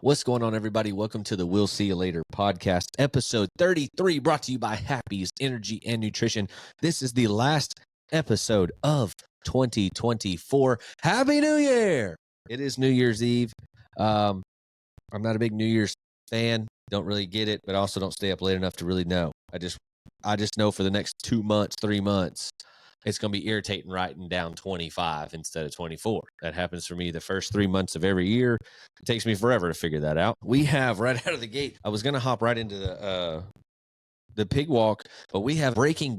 What's going on, everybody? Welcome to the We'll See You Later podcast, episode 33, brought to you by Happy's Energy and Nutrition. This is the last episode of 2024. Happy New Year! It is New Year's Eve. I'm not a big New Year's fan. Don't really get it, but also don't stay up late enough to really know. I just know for the next 2 months, 3 months, it's going to be irritating writing down 25 instead of 24. That happens for me the first 3 months of every year. It takes me forever to figure that out. We have right out of the gate, I was going to hop right into the pig walk, but we have breaking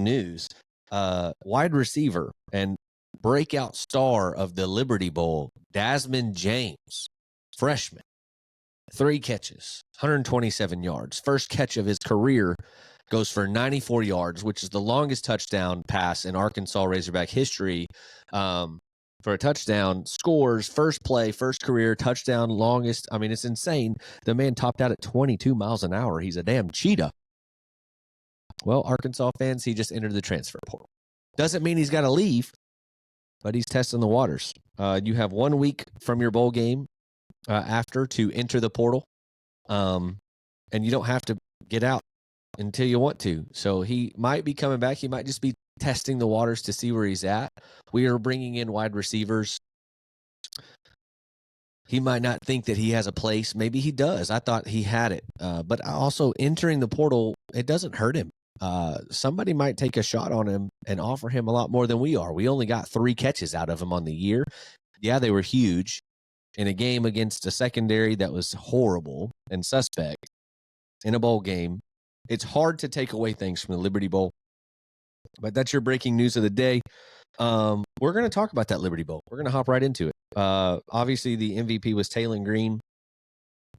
news. Wide receiver and breakout star of the Liberty Bowl, Desmond James, freshman, 3 catches, 127 yards. First catch of his career goes for 94 yards, which is the longest touchdown pass in Arkansas Razorback history. For a touchdown, scores, first play, first career, touchdown, longest. I mean, it's insane. The man topped out at 22 miles an hour. He's a damn cheetah. Well, Arkansas fans, he just entered the transfer portal. Doesn't mean he's got to leave, but he's testing the waters. You have 1 week from your bowl game after to enter the portal, and you don't have to get out until you want to. So he might be coming back. He might just be testing the waters to see where he's at. We are bringing in wide receivers. He might not think that he has a place. Maybe he does. I thought he had it. But also entering the portal, it doesn't hurt him. Somebody might take a shot on him and offer him a lot more than we are. We only got 3 catches out of him on the year. Yeah, they were huge in a game against a secondary that was horrible and suspect in a bowl game. It's hard to take away things from the Liberty Bowl, but that's your breaking news of the day. We're going to talk about that Liberty Bowl. We're going to hop right into it. Obviously, the MVP was Taylen Green,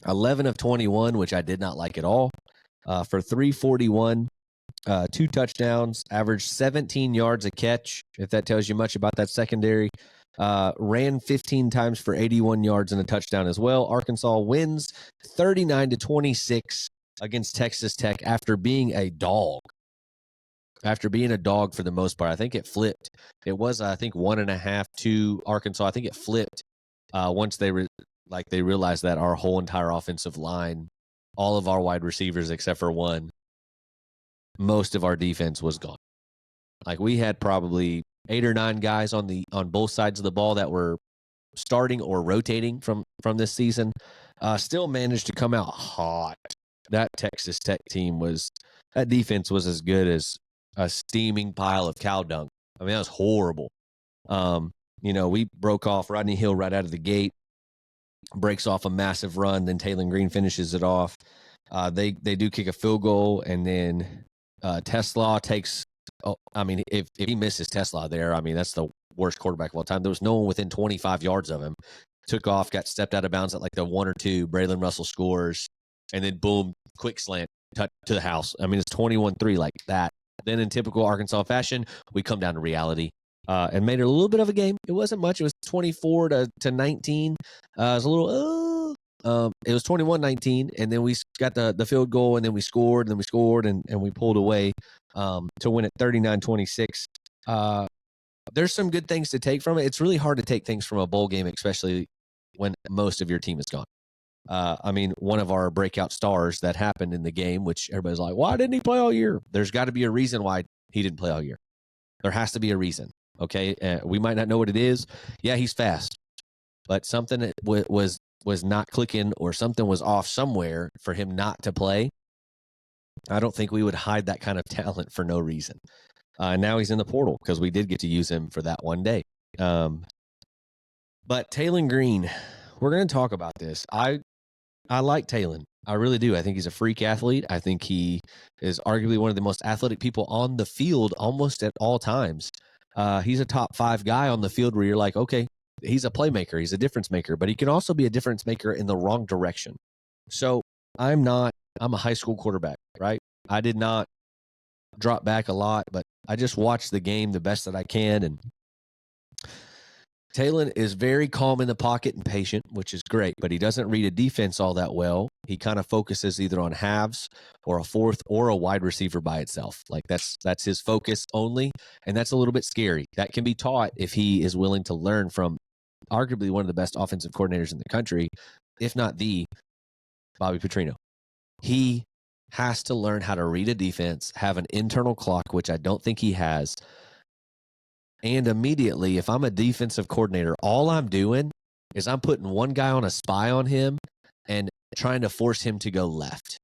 11 of 21, which I did not like at all, for 341, 2 touchdowns, averaged 17 yards a catch, if that tells you much about that secondary. Ran 15 times for 81 yards and a touchdown as well. Arkansas wins 39-26 against Texas Tech after being a dog. After being a dog for the most part. I think it flipped. It was, I think, 1.5 to Arkansas. I think it flipped once they realized that our whole entire offensive line, all of our wide receivers except for one, most of our defense was gone. Like, we had probably 8 or 9 guys on both sides of the ball that were starting or rotating from this season. Still managed to come out hot. That Texas Tech team that defense was as good as a steaming pile of cow dung. I mean, that was horrible. We broke off Rodney Hill right out of the gate, breaks off a massive run, then Taylen Green finishes it off. They do kick a field goal, and then Tesla takes. Oh, I mean, if he misses Tesla there, I mean, that's the worst quarterback of all time. There was no one within 25 yards of him. Took off, got stepped out of bounds at like the 1 or 2. Braylon Russell scores, and then boom, quick slant to the house. I mean, it's 21-3 like that. Then in typical Arkansas fashion, we come down to reality and made it a little bit of a game. It wasn't much. It was 24-19. It was a little. It was 21-19, and then we got the field goal, and then we scored, and we pulled away to win it 39-26. There's some good things to take from it. It's really hard to take things from a bowl game, especially when most of your team is gone. I mean, one of our breakout stars that happened in the game, which everybody's like, why didn't he play all year? There's got to be a reason why he didn't play all year. There has to be a reason, okay? We might not know what it is. Yeah, he's fast, but something was not clicking, or something was off somewhere for him not to play. I don't think we would hide that kind of talent for no reason. Now he's in the portal because we did get to use him for that one day. But Taylen Green, we're going to talk about this. I like Taylen. I really do. I think he's a freak athlete. I think he is arguably one of the most athletic people on the field almost at all times. He's a top 5 guy on the field where you're like, okay, he's a playmaker. He's a difference maker, but he can also be a difference maker in the wrong direction. So I'm a high school quarterback, right? I did not drop back a lot, but I just watched the game the best that I can, and Taylen is very calm in the pocket and patient, which is great, but he doesn't read a defense all that well. He kind of focuses either on halves or a fourth or a wide receiver by itself. Like that's his focus only, and that's a little bit scary. That can be taught if he is willing to learn from arguably one of the best offensive coordinators in the country. if not the Bobby Petrino. He has to learn how to read a defense, have an internal clock, which I don't think he has. And immediately, if I'm a defensive coordinator, all I'm doing is I'm putting one guy on a spy on him and trying to force him to go left.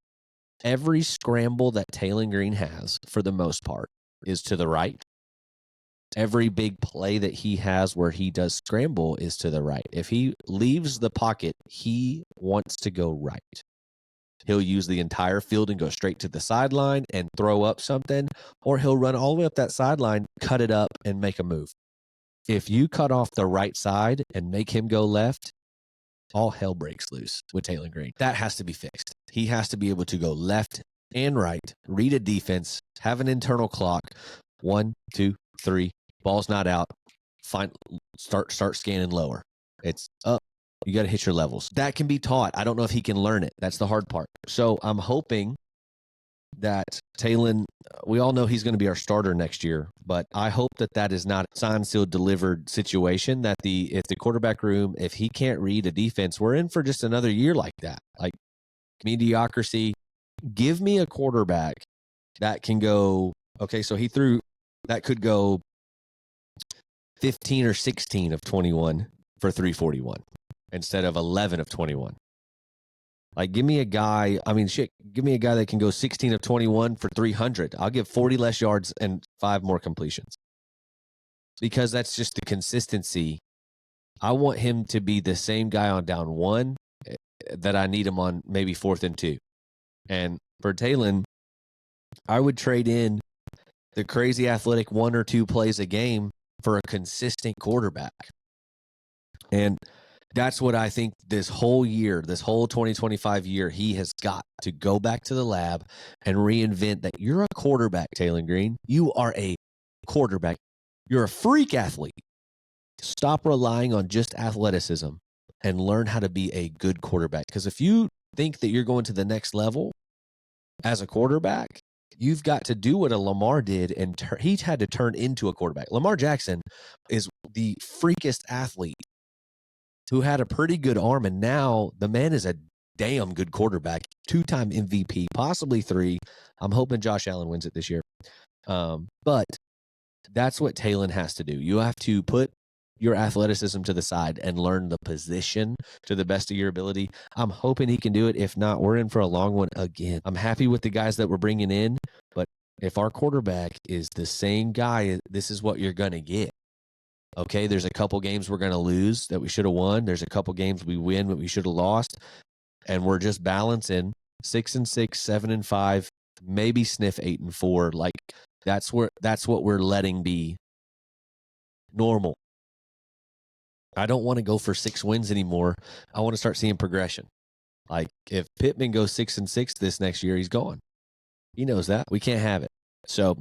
Every scramble that Taylen Green has, for the most part, is to the right. Every big play that he has where he does scramble is to the right. If he leaves the pocket, he wants to go right. He'll use the entire field and go straight to the sideline and throw up something, or he'll run all the way up that sideline, cut it up, and make a move. If you cut off the right side and make him go left, all hell breaks loose with Taylen Green. That has to be fixed. He has to be able to go left and right, read a defense, have an internal clock. 1, 2, 3, ball's not out. Start scanning lower. It's up. You got to hit your levels. That can be taught. I don't know if he can learn it. That's the hard part. So I'm hoping that Taylen, we all know he's going to be our starter next year, but I hope that that is not a signed, sealed, delivered situation, that if the quarterback room, if he can't read a defense, we're in for just another year like that. Like mediocrity. Give me a quarterback that can go, okay, so that could go 15 or 16 of 21 for 341 instead of 11 of 21. Like, give me a guy that can go 16 of 21 for 300. I'll give 40 less yards and 5 more completions. Because that's just the consistency. I want him to be the same guy on down 1 that I need him on maybe 4th and 2. And for Taylen, I would trade in the crazy athletic 1 or 2 plays a game for a consistent quarterback. And that's what I think this whole year, this whole 2025 year, he has got to go back to the lab and reinvent that you're a quarterback, Taylen Green. You are a quarterback. You're a freak athlete. Stop relying on just athleticism and learn how to be a good quarterback. Because if you think that you're going to the next level as a quarterback, you've got to do what a Lamar did, and he had to turn into a quarterback. Lamar Jackson is the freakest athlete who had a pretty good arm, and now the man is a damn good quarterback, 2-time MVP, possibly 3. I'm hoping Josh Allen wins it this year. But that's what Taylen has to do. You have to put your athleticism to the side and learn the position to the best of your ability. I'm hoping he can do it. If not, we're in for a long one again. I'm happy with the guys that we're bringing in, but if our quarterback is the same guy, this is what you're going to get. Okay, there's a couple games we're going to lose that we should have won. There's a couple games we win but we should have lost. And we're just balancing 6-6, 7-5, maybe sniff 8-4. Like that's what we're letting be normal. I don't want to go for 6 wins anymore. I want to start seeing progression. Like if Pittman goes 6-6 this next year, he's gone. He knows that. We can't have it. So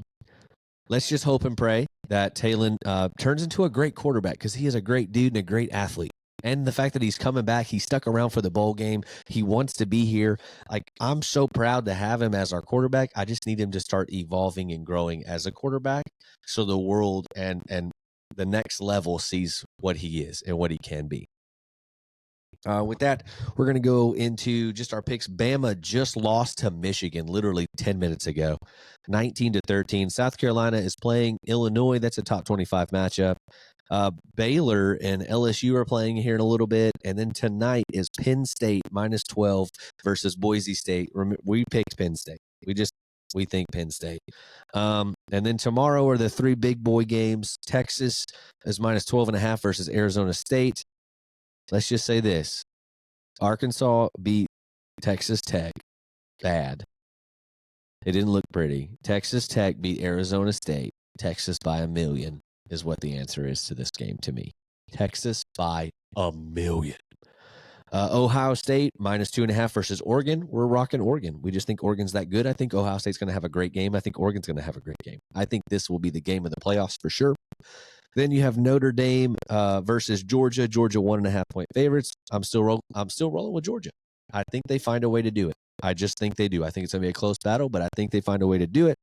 let's just hope and pray that Taylen turns into a great quarterback, because he is a great dude and a great athlete. And the fact that he's coming back, he stuck around for the bowl game. He wants to be here. Like, I'm so proud to have him as our quarterback. I just need him to start evolving and growing as a quarterback so the world and the next level sees what he is and what he can be. With that, we're going to go into just our picks. Bama just lost to Michigan literally 10 minutes ago, 19-13. South Carolina is playing Illinois. That's a top 25 matchup. Baylor and LSU are playing here in a little bit. And then tonight is Penn State -12 versus Boise State. We picked Penn State. We think Penn State. And then tomorrow are the 3 big boy games. Texas is -12.5 versus Arizona State. Let's just say this. Arkansas beat Texas Tech bad. It didn't look pretty. Texas Tech beat Arizona State. Texas by 1,000,000 is what the answer is to this game to me. Texas by 1,000,000. Ohio State -2.5 versus Oregon. We're rocking Oregon. We just think Oregon's that good. I think Ohio State's going to have a great game. I think Oregon's going to have a great game. I think this will be the game of the playoffs for sure. Then you have Notre Dame versus Georgia. Georgia 1.5 point favorites. I'm still rolling with Georgia. I think they find a way to do it. I just think they do. I think it's going to be a close battle, but I think they find a way to do it.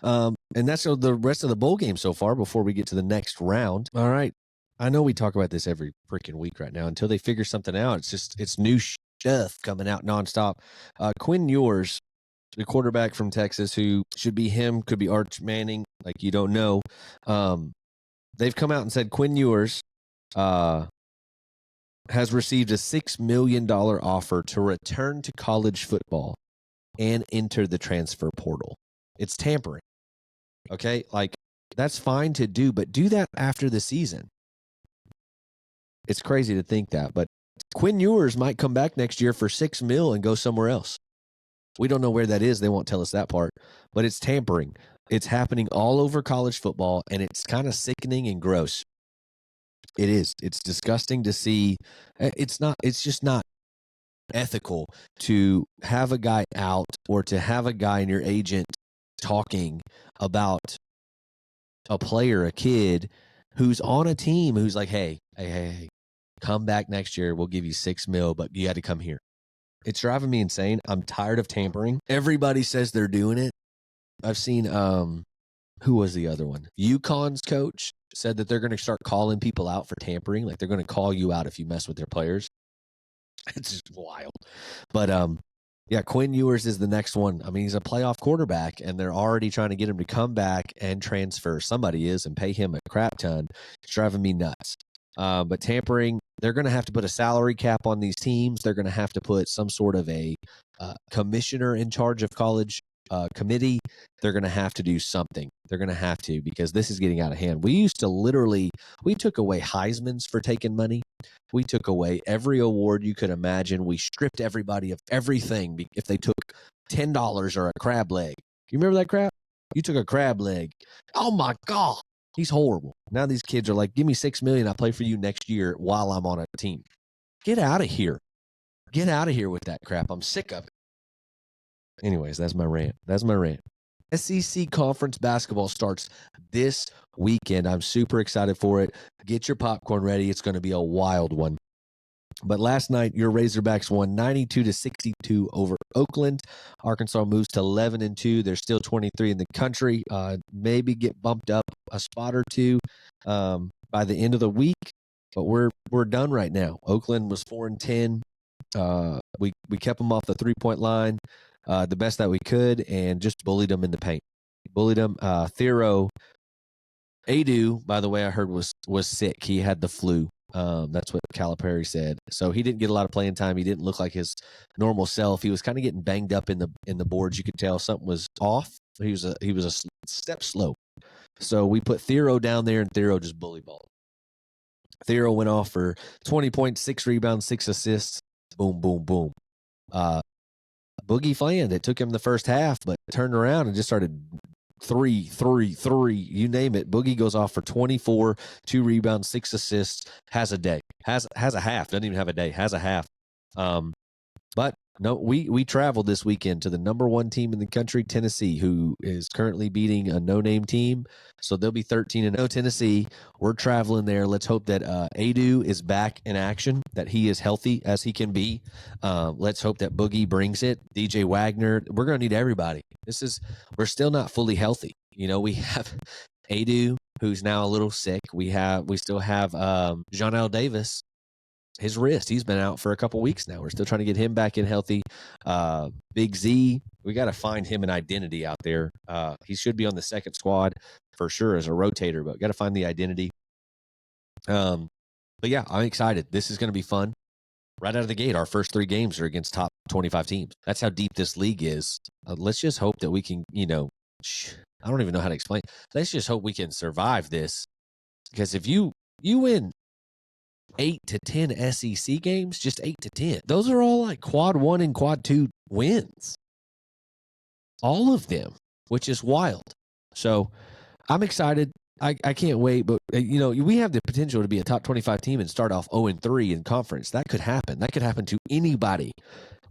And that's the rest of the bowl game so far before we get to the next round. All right. I know we talk about this every freaking week right now. Until they figure something out, it's new stuff coming out nonstop. Quinn Ewers, the quarterback from Texas, who should be him, could be Arch Manning, like you don't know. They've come out and said Quinn Ewers has received a $6 million offer to return to college football and enter the transfer portal. It's tampering. Okay, like that's fine to do, but do that after the season. It's crazy to think that, but Quinn Ewers might come back next year for $6 million and go somewhere else. We don't know where that is. They won't tell us that part, but it's tampering. It's happening all over college football, and it's kind of sickening and gross. It is. It's disgusting to see. It's just not ethical to have a guy out or to have a guy in your agent talking about a player, a kid who's on a team who's like, hey, come back next year. We'll give you $6 million, but you had to come here. It's driving me insane. I'm tired of tampering. Everybody says they're doing it. I've seen, who was the other one? UConn's coach said that they're going to start calling people out for tampering. Like they're going to call you out if you mess with their players. It's just wild. But, yeah, Quinn Ewers is the next one. I mean, he's a playoff quarterback, and they're already trying to get him to come back and transfer. Somebody is, and pay him a crap ton. It's driving me nuts. But tampering, they're going to have to put a salary cap on these teams. They're going to have to put some sort of a commissioner in charge of college committee. They're going to have to do something. They're going to have to, because this is getting out of hand. We used to we took away Heisman's for taking money. We took away every award you could imagine. We stripped everybody of everything if they took $10 or a crab leg. You remember that crap? You took a crab leg. Oh my God. He's horrible. Now these kids are like, give me $6 million. I'll play for you next year while I'm on a team. Get out of here. Get out of here with that crap. I'm sick of it. Anyways, that's my rant. SEC Conference basketball starts this weekend. I'm super excited for it. Get your popcorn ready. It's going to be a wild one. But last night, your Razorbacks won 92-62 over Oakland. Arkansas moves to 11-2. They're still 23 in the country. Maybe get bumped up a spot or two by the end of the week. But we're done right now. Oakland was 4-10. We kept them off the 3-point line the best that we could, and just bullied them in the paint. Bullied them. Thero Adu, by the way, I heard was sick. He had the flu. That's what Calipari said. So he didn't get a lot of playing time. He didn't look like his normal self. He was kind of getting banged up in the boards. You could tell something was off. He was a step slow. So we put Thero down there, and Thero just bully balled. Thero went off for 20 points, 6 rebounds, 6 assists. Boom, boom, boom. Boogie Fland, it took him the first half, but turned around and just started three, you name it. Boogie goes off for 24, 2 rebounds, 6 assists, has a day, has a half, doesn't even have a day, has a half. But no, we traveled this weekend to the number 1 team in the country, Tennessee, who is currently beating a no-name team. So they'll be 13-0. Tennessee. We're traveling there. Let's hope that Adu is back in action, that he is healthy as he can be. Let's hope that Boogie brings it. DJ Wagner. We're going to need everybody. We're still not fully healthy. You know, we have Adu, who's now a little sick. We still have Jonell Davis. His wrist, he's been out for a couple weeks now. We're still trying to get him back in healthy. Big Z, we got to find him an identity out there. He should be on the second squad for sure as a rotator, but got to find the identity. But yeah, I'm excited. This is going to be fun. Right out of the gate, our first 3 games are against top 25 teams. That's how deep this league is. Let's just hope that we can, I don't even know how to explain. Let's just hope we can survive this. Because if you win 8 to 10 SEC games, just 8 to 10. Those are all like quad 1 and quad 2 wins. All of them, which is wild. So I'm excited. I can't wait. But, we have the potential to be a top 25 team and start off 0-3 in conference. That could happen. That could happen to anybody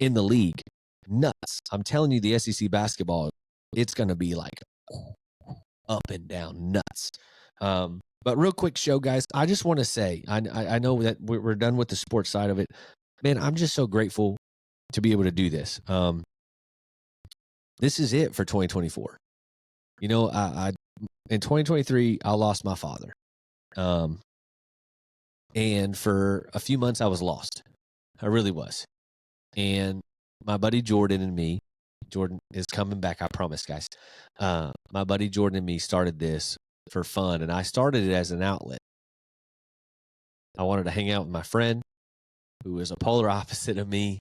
in the league. Nuts. I'm telling you, the SEC basketball, it's going to be like up and down nuts. But real quick show, guys, I just want to say, I know that we're done with the sports side of it. Man, I'm just so grateful to be able to do this. This is it for 2024. In 2023, I lost my father. And for a few months, I was lost. I really was. And my buddy Jordan and me, Jordan is coming back, I promise, guys. My buddy Jordan and me started this for fun, and I started it as an outlet. I wanted to hang out with my friend, who was a polar opposite of me,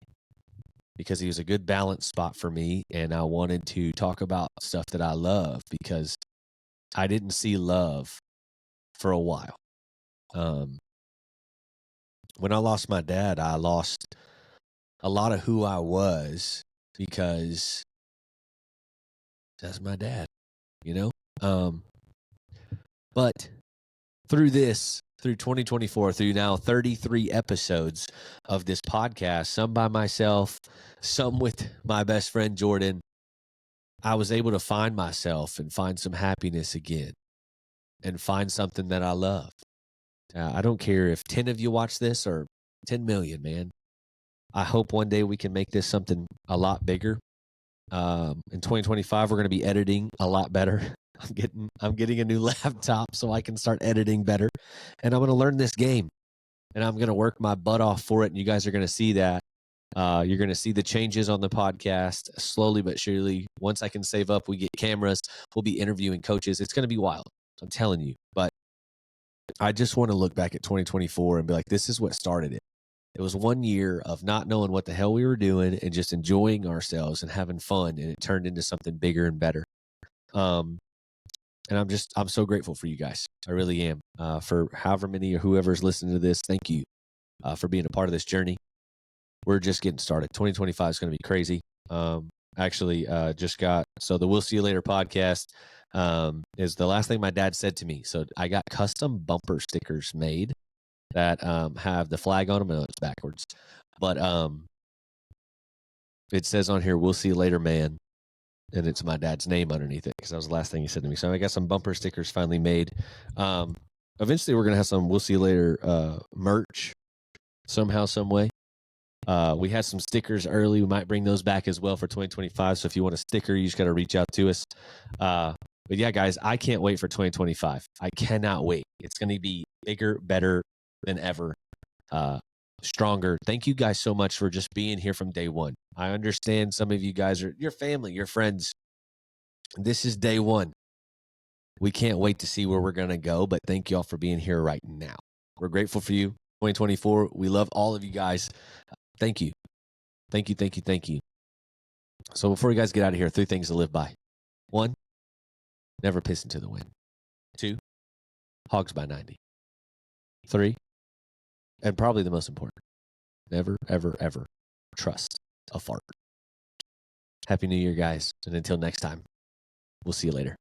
because he was a good balance spot for me, and I wanted to talk about stuff that I love because I didn't see love for a while. When I lost my dad, I lost a lot of who I was because that's my dad, you know? But through 2024, through now 33 episodes of this podcast, some by myself, some with my best friend Jordan, I was able to find myself and find some happiness again and find something that I love. I don't care if 10 of you watch this or 10 million, man. I hope one day we can make this something a lot bigger. In 2025, we're going to be editing a lot better. I'm getting a new laptop so I can start editing better. And I'm going to learn this game. And I'm going to work my butt off for it. And you guys are going to see that. You're going to see the changes on the podcast slowly but surely. Once I can save up, we get cameras. We'll be interviewing coaches. It's going to be wild. I'm telling you. But I just want to look back at 2024 and be like, this is what started it. It was 1 year of not knowing what the hell we were doing and just enjoying ourselves and having fun. And it turned into something bigger and better. And I'm so grateful for you guys. I really am. For however many or whoever's listening to this, thank you for being a part of this journey. We're just getting started. 2025 is going to be crazy. So the We'll See You Later podcast is the last thing my dad said to me. So I got custom bumper stickers made that have the flag on them. I know it's backwards, but it says on here, "We'll see you later, man." And it's my dad's name underneath it because that was the last thing he said to me. So I got some bumper stickers finally made. Eventually, we're going to have some We'll See You Later merch somehow, some way. We had some stickers early. We might bring those back as well for 2025. So if you want a sticker, you just got to reach out to us. But yeah, guys, I can't wait for 2025. I cannot wait. It's going to be bigger, better than ever, stronger. Thank you guys so much for just being here from day one. I understand some of you guys are your family, your friends. This is day one. We can't wait to see where we're going to go, but thank you all for being here right now. We're grateful for you. 2024, we love all of you guys. Thank you. Thank you, thank you, thank you. So before you guys get out of here, 3 things to live by. 1, never piss into the wind. 2, hogs by 90. 3, and probably the most important, never, ever, ever trust a fart. Happy New Year, guys. And until next time, we'll see you later.